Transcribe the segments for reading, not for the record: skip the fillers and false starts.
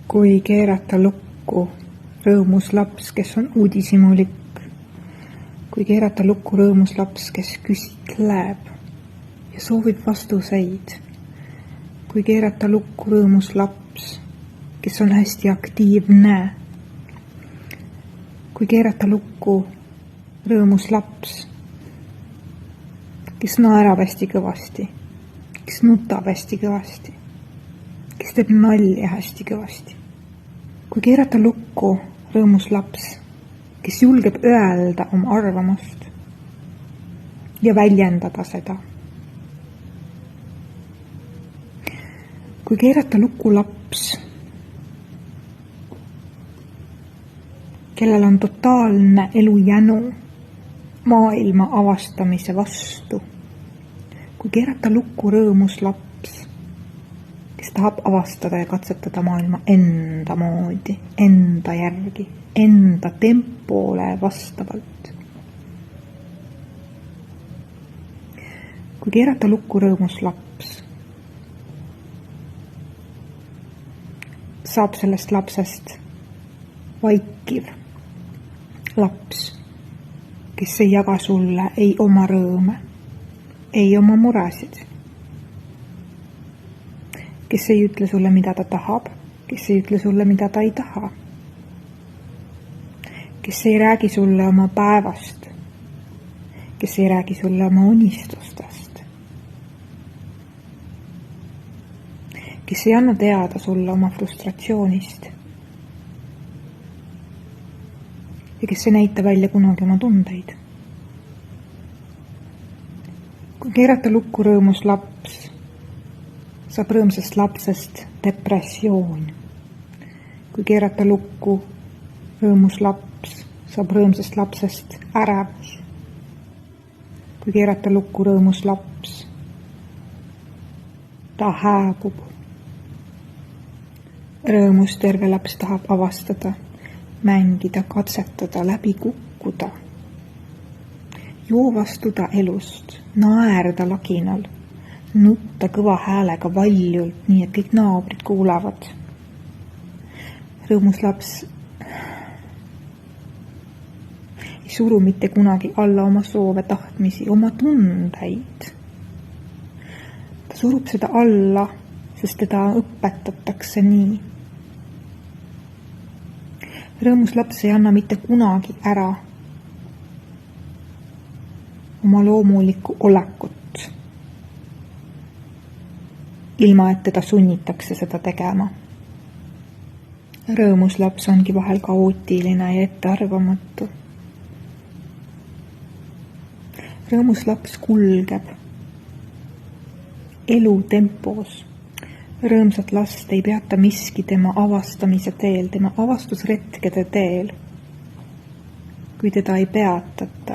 kui keerata lukku rõõmus laps, kes on uudishimulik, kui keerata lukku rõõmus laps, kes küsitleb ja soovib vastuseid, kui keerata lukku rõõmus laps, kes on hästi aktiivne, kui keerata lukku rõõmus laps, kes naerab hästi kõvasti, kes nutab hästi kõvasti, kes teeb nalja hästi kõvasti. Kui keerata lukku rõõmus laps, kes julgeb öelda oma arvamust ja väljendada seda. Kui keerata lukku laps, kellel on totaalne elujänu maailma avastamise vastu. Kui keerata lukku rõõmus laps, kes tahab avastada ja katsetada maailma enda moodi, enda järgi, enda tempole vastavalt. Kui keerata lukku rõõmus laps, saab sellest lapsest vaikiv laps, kes ei jaga sulle ei oma rõõme, ei oma muresid, kes ei ütle sulle, mida ta tahab, kes ei ütle sulle, mida ta ei taha, kes ei räägi sulle oma päevast, kes ei räägi sulle oma unistustest, kes ei anna teada sulle oma frustratsioonist ja kes ei näita välja kunagi oma tundeid. Kui keerata lukku rõõmus laps, saab rõõmsast lapsest depressioon. Kui keerata lukku rõõmus laps, saab rõõmsast lapsest ärevus. Kui keerata lukku rõõmus laps, ta hääbub. Rõõmus terve laps tahab avastada, mängida, katsetada, läbi kukkuda, joovastuda elust, naerda laginal, nutta kõva häälega valjult, nii et kõik naabrid kuulevad. Rõõmus laps ei suru mitte kunagi alla oma soove, tahtmisi, oma tundeid. Ta surub seda alla, sest teda õpetatakse nii. Rõõmus laps ei anna mitte kunagi ära oma loomulikku olekut, ilma et teda sunnitakse seda tegema. Rõõmus laps ongi vahel kaootiline ja ettearvamatu. Rõõmus laps kulgeb elu tempos. Rõõmsat last ei peata miski tema avastamise teel, tema avastusretkede teel, kui teda ei peatata.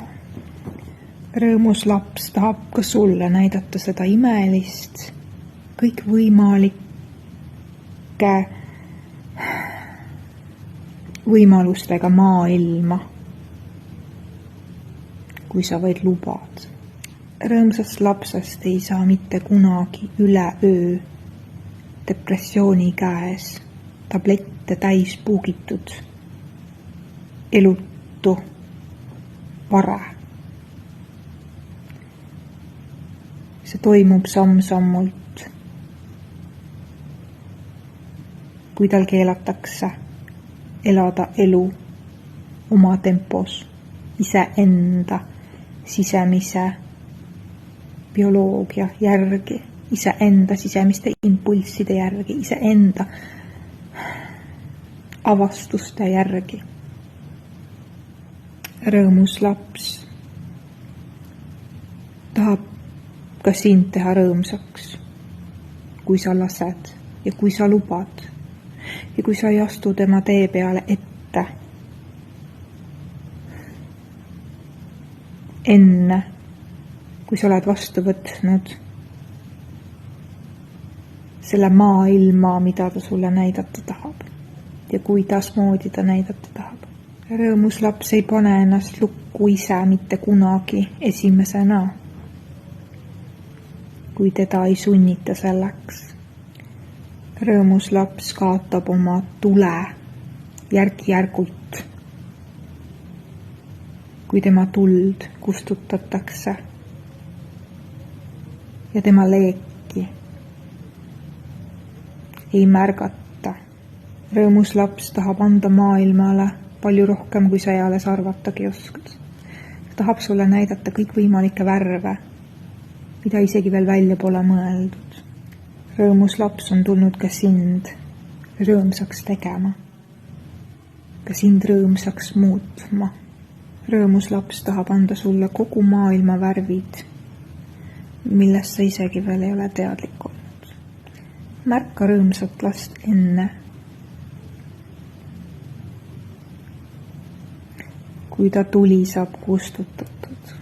Rõõmus laps tahab ka sulle näidata seda imelist, kõikvõimalike võimalustega maailma, kui sa vaid lubad. Rõõmsast lapsest ei saa mitte kunagi üleöö depressiooni käes, tablette täis puugitud, elutu vare. See toimub samm-sammult, kui tal keelatakse elada elu oma tempos, iseenda sisemise bioloogia järgi, iseenda sisemiste impulsside järgi, iseenda avastuste järgi. Rõõmus laps tahab ka sind teha rõõmsaks, kui sa lased ja kui sa lubad ja kui sa ei astu tema tee peale ette. Enne, kui sa oled vastu võtnud selle maailma, mida ta sulle näidata tahab ja kuidasmoodi ta näidata tahab. Rõõmus laps ei pane ennast lukku ise mitte kunagi esimesena, kui teda ei sunnita selleks. rõõmus laps kaotab oma tule järk-järgult, kui tema tuld kustutatakse ja tema leeki ei märgata. Rõõmus laps tahab anda maailmale palju rohkem, kui sa eales arvatagi oskad. Ta tahab sulle näidata kõikvõimalikke värve, mida isegi veel välja pole mõeldud. Rõõmus laps on tulnud ka sind rõõmsaks tegema, ka sind rõõmsaks muutma. Rõõmus laps tahab anda sulle kogu maailma värvid, millest sa isegi veel ei ole teadlik olnud. Märka rõõmsat last enne, kui ta tuli saab kustutatud.